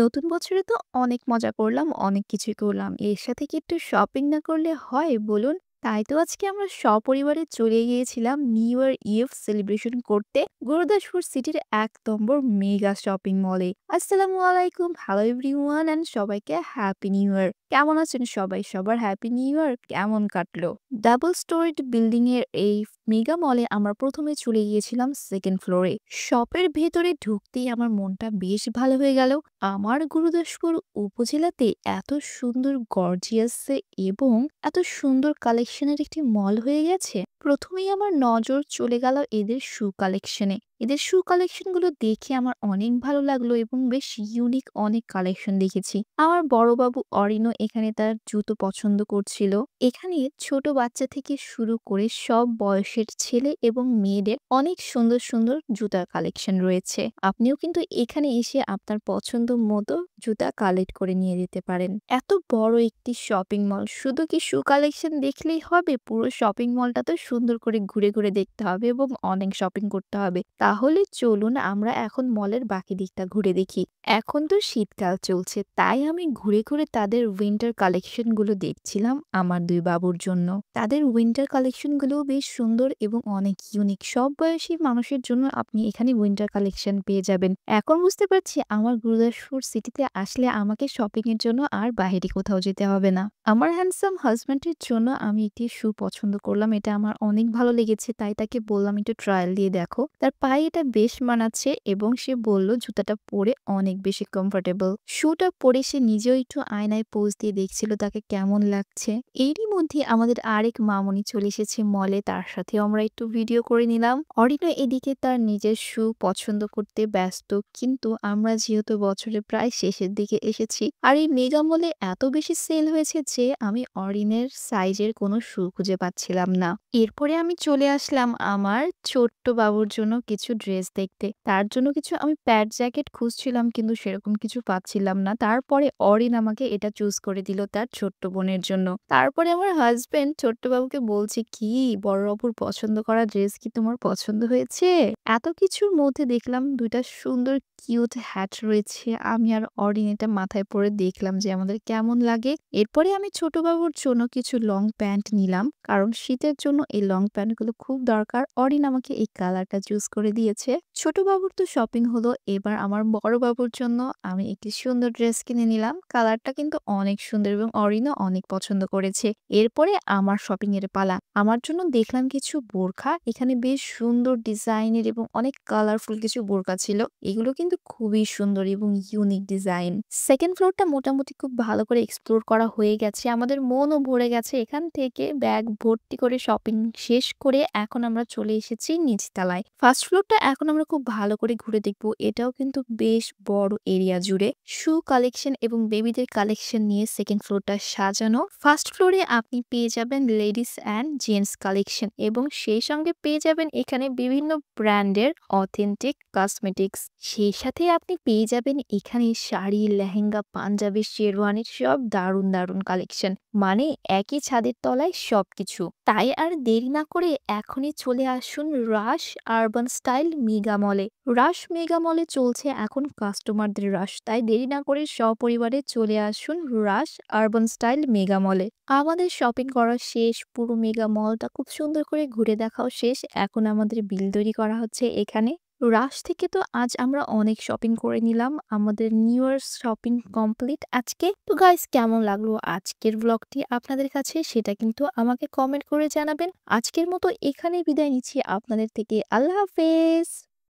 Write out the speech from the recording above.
নতুন বছরে তো অনেক মজা করলাম, অনেক কিছুই করলাম। এর সাথে কি একটু শপিং না করলে হয় বলুন? তাই তো আজকে আমরা সপরিবারে চলে গিয়েছিলাম নিউ ইয়ার ইভ সেলিব্রেশন করতে গুরুদাসপুর সিটির ১ নম্বর মেগা শপিং মলে। আসসালামু আলাইকুম, হ্যালো এভরিওয়ান অ্যান্ড সবাইকে হ্যাপি নিউ ইয়ার। কেমন আছেন সবাই? সবার হ্যাপি নিউ ইয়ার কেমন কাটলো? ডাবল স্টোরিড বিল্ডিং এর এই মেগা মলে আমরা প্রথমে চলে গিয়েছিলাম সেকেন্ড ফ্লোরে। শপের ভেতরে ঢুকতেই আমার মনটা বেশ ভালো হয়ে গেল। আমার গুরুদাসপুর উপজেলাতে এত সুন্দর গর্জিয়াস এবং এত সুন্দর কালেকশনের একটি মল হয়ে গেছে। প্রথমেই আমার নজর চলে গেল এদের শু কালেকশনে। এদের শু কালেকশন গুলো দেখে আমার অনেক ভালো লাগলো এবং বেশ ইউনিক অনেক কালেকশন দেখেছি। আমার বড় বাবু অরিনো এখানে তার জুতো পছন্দ করছিল। এখানে ছোট বাচ্চা থেকে শুরু করে সব বয়সের ছেলে এবং মেয়েদের অনেক সুন্দর সুন্দর জুতার কালেকশন রয়েছে। আপনিও কিন্তু এখানে এসে আপনার পছন্দ মতো জুতা কালেক্ট করে নিয়ে যেতে পারেন। এত বড় একটি শপিং মল, শুধু কি শু কালেকশন দেখলেই হবে? পুরো শপিং মলটা তো সুন্দর করে ঘুরে ঘুরে দেখতে হবে এবং অনেক শপিং করতে হবে। তাহলে চলুন আমরা এখন মলের বাকি দিকটা ঘুরে দেখি। এখন তো শীতকাল চলছে, তাই আমি ঘুরে ঘুরে তাদের উইন্টার কালেকশন গুলো দেখছিলাম আমার দুই বাবুর জন্য। তাদের উইন্টার কালেকশন গুলো বেশ সুন্দর এবং অনেক ইউনিক। সব বয়সী মানুষের জন্য আপনি এখানে উইন্টার কালেকশন পেয়ে যাবেন। এখন বুঝতে পারছি আমার গুরুদাসপুর সিটিতে আসলে আমাকে শপিং এর জন্য আর বাইরে কোথাও যেতে হবে না। আমার হ্যান্ডসাম হাজব্যান্ডের জন্য আমি একটি শু পছন্দ করলাম। এটা আমার অনেক ভালো লেগেছে, তাই তাকে বললাম একটু ট্রায়াল দিয়ে দেখো। তার পায়ে এটা বেশ মানাচ্ছে এবং সে বলল জুতাটা পরে অনেক বেশি কমফোর্টেবল। শুটা পরে সে নিজেও একটু আয়নায় পোজ দিয়ে দেখছিল তাকে কেমন লাগছে। এরই মধ্যে আমাদের আরেক মামুনি চলে এসেছে মলে, তার সাথেও আমরা একটু ভিডিও করে নিলাম। অরিনো এদিকে তার নিজের শু পছন্দ করতে ব্যস্ত, কিন্তু আমরা যেহেতু বছরের প্রায় শেষের দিকে এসেছি আর এই মেগা মলে এত বেশি সেল হয়েছে যে আমি অরিনের সাইজের কোনো শু খুঁজে পাচ্ছিলাম না। এরপরে আমি চলে আসলাম আমার ছোট্ট বাবুর জন্য কিছু ড্রেস দেখতে। তার জন্য কিছু আমি প্যাড জ্যাকেট খুঁজছিলাম, কিন্তু সেরকম কিছু পাচ্ছিলাম না। তারপরে অরিন আমাকে এটা চুজ করে দিল তার ছোট্ট বোনের জন্য। তারপরে আমার হাজবেন্ড ছোট্ট বাবুকে বলছে, কি বড় বাবুর পছন্দ করা ড্রেস কি তোমার পছন্দ হয়েছে? এত কিছুর মধ্যে দেখলাম ২ টা সুন্দর কিউট হ্যাট রয়েছে। আমি আর অরিন এটা মাথায় পরে দেখলাম যে আমাদের কেমন লাগে। এরপরে আমি ছোট বাবুর জন্য কিছু লং প্যান্ট নিলাম, কারণ শীতের জন্য এই লং প্যান্টগুলো খুব দরকার। অরিন আমাকে এই কালারটা চুজ করে দিয়েছে। ছোট বাবুর তো শপিং হলো, এবার আমার বড় বাবুর জন্য আমি একটি সুন্দর ড্রেস কিনে নিলাম। কালারটা কিন্তু অনেক সুন্দর এবং অরিনও অনেক পছন্দ করেছে। এরপরে আমার শপিং এর পালা। আমার জন্য দেখলাম কিছু বোরখা। এখানে বেশ সুন্দর ডিজাইনের এবং অনেক কালারফুল কিছু বোরকা ছিল। এগুলো কিন্তু খুবই সুন্দর এবং ইউনিক ডিজাইন। সেকেন্ড ফ্লোরটা মোটামুটি খুব ভালো করে এক্সপ্লোর করা হয়ে গেছে। আমাদের মনও ভরে গেছে। এখান থেকে ব্যাগ ভর্তি করে শপিং শেষ করে এখন আমরা চলে এসেছি নিচতলায়। ফার্স্ট ফ্লোরটা এখন আমরা খুব ভালো করে ঘুরে দেখব। এটাও কিন্তু বেশ বড় এরিয়া জুড়ে শু কালেকশন এবং বেবিদের কালেকশন নিয়ে সেকেন্ড ফ্লোরটা সাজানো। ফার্স্ট ফ্লোরে আপনি পেয়ে যাবেন লেডিস অ্যান্ড জেন্টস কালেকশন এবং সেই সঙ্গে পেয়ে যাবেন এখানে বিভিন্ন ব্র্যান্ডের অথেন্টিক কসমেটিক্স। সেই সাথে আপনি পেয়ে যাবেন এখানে শাড়ি, লেহেঙ্গা, পাঞ্জাবি, শেরওয়ানির সব দারুণ দারুণ কালেকশন। মানে একই ছাদের তলায় সবকিছু। তাই আর দেরি না করে এখনই চলে আসুন রাশ আরবান স্টাইল মেগা মলে। রাশ মেগা মলে চলছে এখন কাস্টমারদের রাশ, তাই দেরি না করে সপরিবারে চলে আসুন রাশ আরবান স্টাইল মেগা মলে। আমাদের শপিং করা শেষ, পুরো মেগা মলটা খুব সুন্দর করে ঘুরে দেখাও শেষ। এখন আমাদের বিল তৈরি করা হচ্ছে এখানে। রাশ থেকে তো আজ আমরা অনেক শপিং করে নিলাম। আমাদের নিউ ইয়ার শপিং কমপ্লিট আজকে। তো গাইস, কেমন লাগলো আজকের ব্লগটি আপনাদের কাছে সেটা কিন্তু আমাকে কমেন্ট করে জানাবেন। আজকের মতো এখানেই বিদায় নিচ্ছি আপনাদের থেকে। আল্লাহ হাফেজ।